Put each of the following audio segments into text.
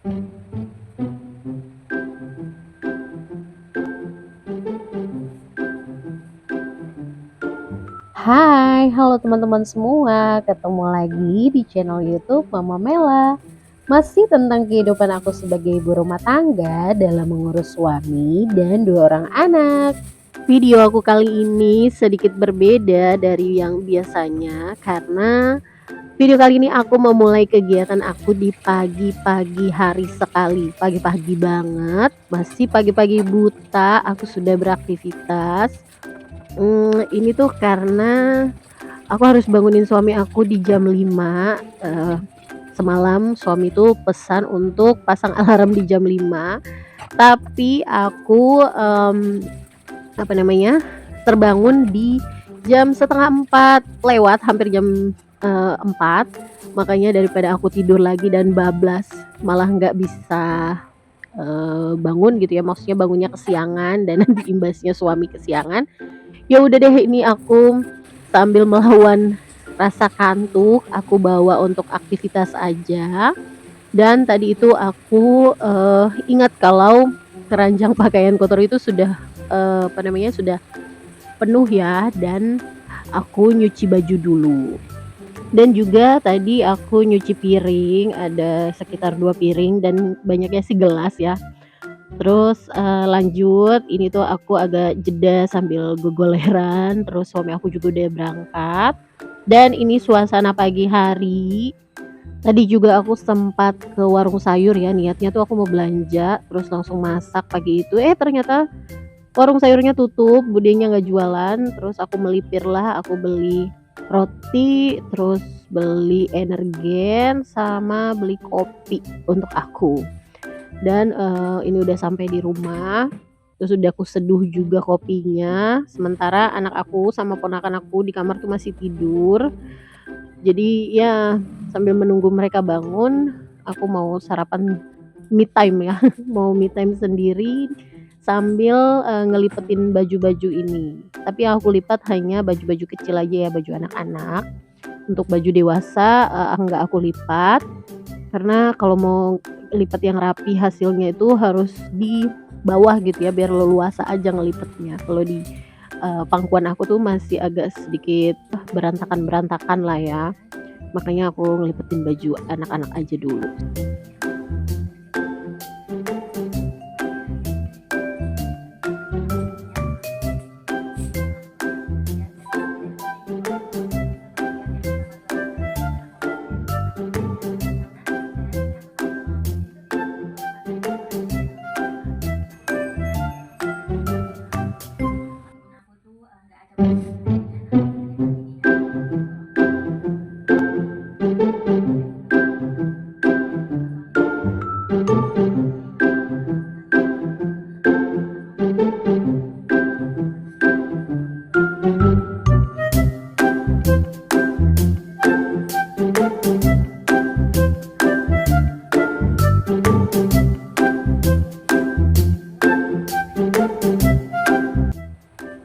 Hai, halo teman-teman semua, ketemu lagi di channel YouTube Mama Mela. Masih tentang kehidupan aku sebagai ibu rumah tangga dalam mengurus suami dan 2 orang anak. Video aku kali ini sedikit berbeda dari yang biasanya karena video kali ini aku memulai kegiatan aku di pagi-pagi hari sekali. Pagi-pagi banget, masih pagi-pagi buta aku sudah beraktivitas. Ini tuh karena aku harus bangunin suami aku di jam 5. Semalam suami tuh pesan untuk pasang alarm di jam 5, tapi aku, apa namanya, terbangun di jam setengah 4 lewat, hampir jam, 4. Makanya daripada aku tidur lagi dan bablas, malah nggak bisa, bangun gitu ya, maksudnya bangunnya kesiangan dan nanti imbasnya suami kesiangan, ya udah deh ini aku sambil melawan rasa kantuk, aku bawa untuk aktivitas aja. Dan tadi itu aku, ingat kalau keranjang pakaian kotor itu sudah, apa namanya, sudah penuh ya, dan aku nyuci baju dulu. Dan juga tadi aku nyuci piring, ada sekitar 2 piring dan banyaknya sih gelas ya. Terus, lanjut, ini tuh aku agak jeda sambil gogoleran, terus suami aku juga udah berangkat, dan ini suasana pagi hari. Tadi juga aku sempat ke warung sayur ya, niatnya tuh aku mau belanja, terus langsung masak pagi itu, ternyata warung sayurnya tutup, budenya nggak jualan, terus aku melipirlah, aku beli roti, terus beli energen, sama beli kopi untuk aku. Dan, ini udah sampai di rumah, terus udah aku seduh juga kopinya, sementara anak aku sama ponakan aku di kamar tuh masih tidur. Jadi ya sambil menunggu mereka bangun, aku mau sarapan me time ya, mau me time sendiri sambil, ngelipetin baju-baju ini. Tapi yang aku lipat hanya baju-baju kecil aja ya, baju anak-anak. Untuk baju dewasa, enggak aku lipat. Karena kalau mau lipat yang rapi hasilnya itu harus di bawah gitu ya, biar leluasa aja ngelipetnya. Kalau di, pangkuan aku tuh masih agak sedikit berantakan-berantakan lah ya, makanya aku ngelipetin baju anak-anak aja dulu.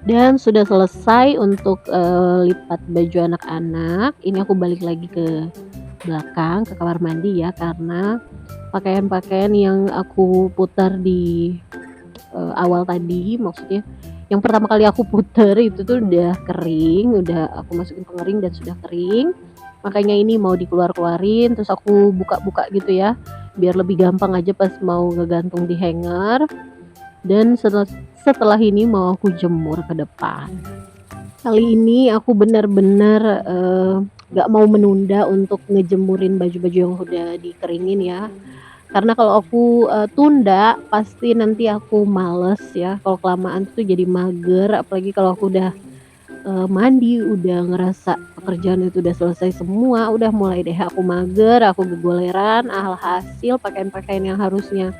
Dan sudah selesai untuk, lipat baju anak-anak, ini aku balik lagi ke belakang, ke kamar mandi ya, karena pakaian-pakaian yang aku putar di, awal tadi, maksudnya yang pertama kali aku puter itu tuh udah kering, udah aku masukin pengering dan sudah kering. Makanya ini mau dikeluarin, terus aku buka-buka gitu ya, biar lebih gampang aja pas mau ngegantung di hanger. Dan setelah ini mau aku jemur ke depan. Kali ini aku benar-benar, nggak mau menunda untuk ngejemurin baju-baju yang udah dikeringin ya. Karena kalau aku, tunda pasti nanti aku males ya, kalau kelamaan tuh jadi mager, apalagi kalau aku udah, mandi, udah ngerasa pekerjaan itu udah selesai semua, udah mulai deh aku mager, aku gegoleran, alhasil pakaian-pakaian yang harusnya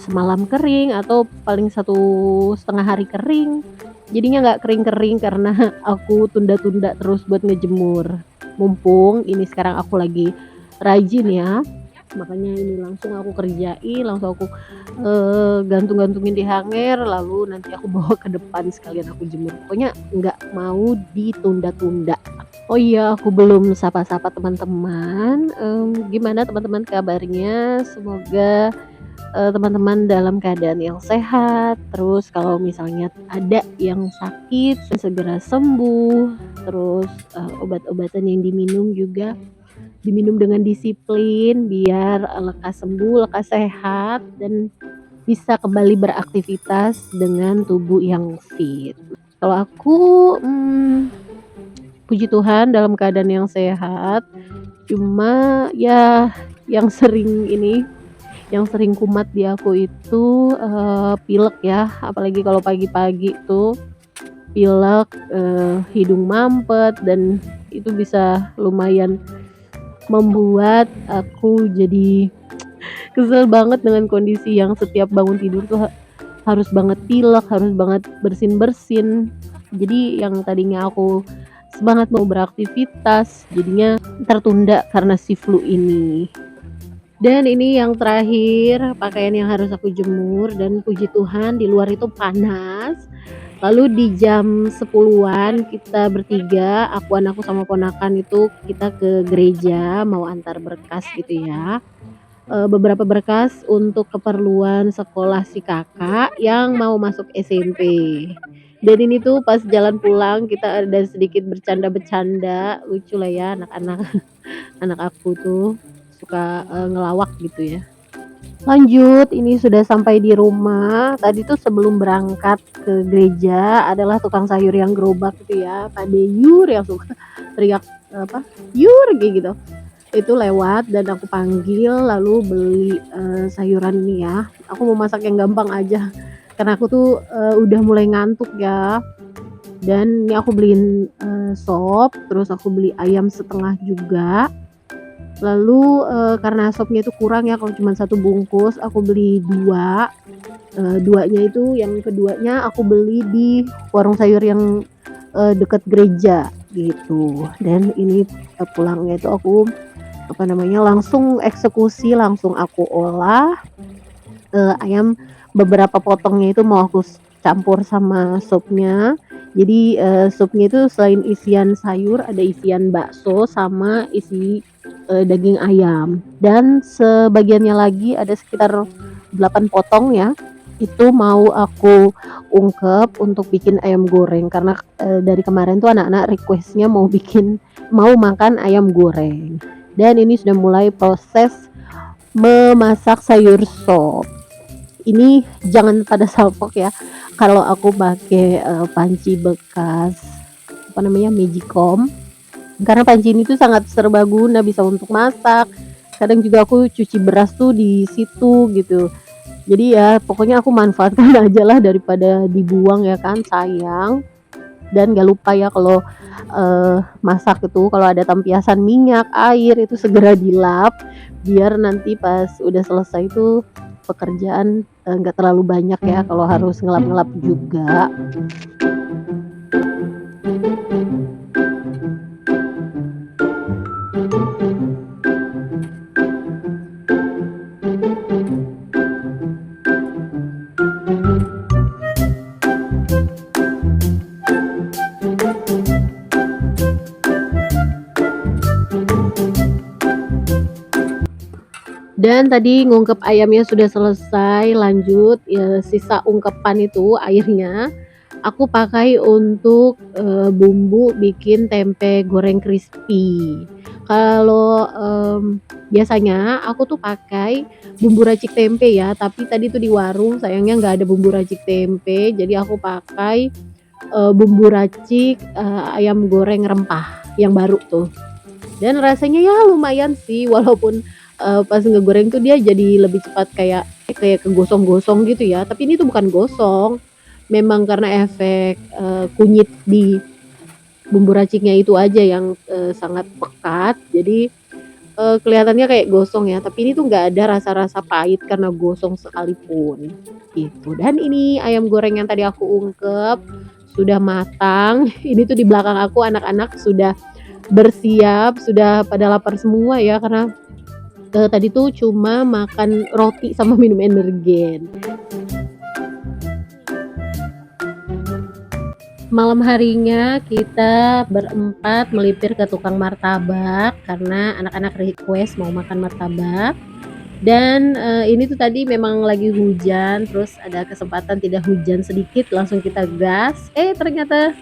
semalam kering atau paling 1,5 hari kering, jadinya nggak kering-kering karena aku tunda-tunda terus buat ngejemur. Mumpung ini sekarang aku lagi rajin ya, makanya ini langsung aku kerjain, langsung aku, gantung-gantungin di hanger, lalu nanti aku bawa ke depan sekalian aku jemur. Pokoknya nggak mau ditunda-tunda. Oh iya, aku belum sapa-sapa teman-teman, gimana teman-teman kabarnya? Semoga, teman-teman dalam keadaan yang sehat, terus kalau misalnya ada yang sakit segera sembuh, terus, obat-obatan yang diminum juga diminum dengan disiplin biar, lekas sembuh, lekas sehat, dan bisa kembali beraktivitas dengan tubuh yang fit. Kalau aku, puji Tuhan dalam keadaan yang sehat, cuma ya yang sering ini, yang sering kumat di aku itu, pilek ya, apalagi kalau pagi-pagi tuh pilek, hidung mampet, dan itu bisa lumayan membuat aku jadi kesel banget dengan kondisi yang setiap bangun tidur tuh harus banget pilek, harus banget bersin-bersin. Jadi yang tadinya aku semangat mau beraktivitas, jadinya tertunda karena si flu ini. Dan ini yang terakhir, pakaian yang harus aku jemur, dan puji Tuhan di luar itu panas. Lalu di jam 10-an kita bertiga, aku sama ponakan itu kita ke gereja mau antar berkas gitu ya. Beberapa berkas untuk keperluan sekolah si Kakak yang mau masuk SMP. Dan ini tuh pas jalan pulang kita ada sedikit bercanda-bercanda, lucu lah ya anak-anak anak aku tuh suka, ngelawak gitu ya. Lanjut, ini sudah sampai di rumah. Tadi tuh sebelum berangkat ke gereja adalah tukang sayur yang gerobak gitu ya, Pak Deyur yang suka teriak, apa, "Yur!" kayak gitu. Itu lewat dan aku panggil lalu beli, sayuran ini ya. Aku mau masak yang gampang aja karena aku tuh, udah mulai ngantuk ya. Dan ini aku beliin, sop, terus aku beli ayam setengah juga. Lalu, karena sopnya itu kurang ya kalau cuma satu bungkus, aku beli 2. Duanya itu yang keduanya aku beli di warung sayur yang, dekat gereja gitu. Dan ini, pulangnya itu aku, apa namanya, langsung eksekusi, langsung aku olah, ayam beberapa potongnya itu mau aku campur sama supnya. Jadi, supnya itu selain isian sayur, ada isian bakso sama isi, daging ayam. Dan sebagiannya lagi ada sekitar 8 potong ya, itu mau aku ungkep untuk bikin ayam goreng karena, dari kemarin tuh anak-anak request-nya mau makan ayam goreng. Dan ini sudah mulai proses memasak sayur sop. Ini jangan pada salfok ya, kalau aku pakai, panci bekas, apa namanya, Magicom, karena panci ini tuh sangat serbaguna, bisa untuk masak, kadang juga aku cuci beras tuh di situ gitu. Jadi ya pokoknya aku manfaatkan ajalah daripada dibuang ya kan, sayang. Dan gak lupa ya kalau, masak itu kalau ada tampiasan minyak, air itu segera dilap, biar nanti pas udah selesai itu pekerjaan, nggak terlalu banyak ya kalau harus ngelap-ngelap juga. Dan tadi ngungkep ayamnya sudah selesai, lanjut, sisa ungkepan itu airnya, aku pakai untuk, bumbu bikin tempe goreng crispy. Kalau, biasanya aku tuh pakai bumbu racik tempe ya, tapi tadi tuh di warung sayangnya nggak ada bumbu racik tempe, jadi aku pakai, bumbu racik, ayam goreng rempah yang baru tuh. Dan rasanya ya lumayan sih walaupun, pas ngegoreng tuh dia jadi lebih cepat kayak kayak kegosong-gosong gitu ya, tapi ini tuh bukan gosong, memang karena efek, kunyit di bumbu raciknya itu aja yang, sangat pekat jadi, kelihatannya kayak gosong ya, tapi ini tuh nggak ada rasa-rasa pahit karena gosong sekalipun, gitu. Dan ini ayam goreng yang tadi aku ungkep sudah matang, ini tuh di belakang aku anak-anak sudah bersiap, sudah pada lapar semua ya karena, tadi tuh cuma makan roti sama minum energen. Malam harinya kita berempat melipir ke tukang martabak karena anak-anak request mau makan martabak. Dan, ini tuh tadi memang lagi hujan, terus ada kesempatan tidak hujan sedikit, langsung kita gas, ternyata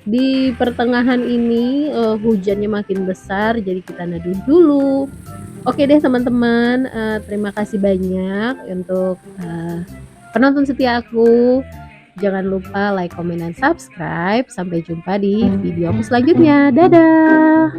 di pertengahan ini, hujannya makin besar, jadi kita neduh dulu. Oke deh teman-teman, terima kasih banyak untuk, penonton setia aku. Jangan lupa like, comment, dan subscribe. Sampai jumpa di video aku selanjutnya. Dadah!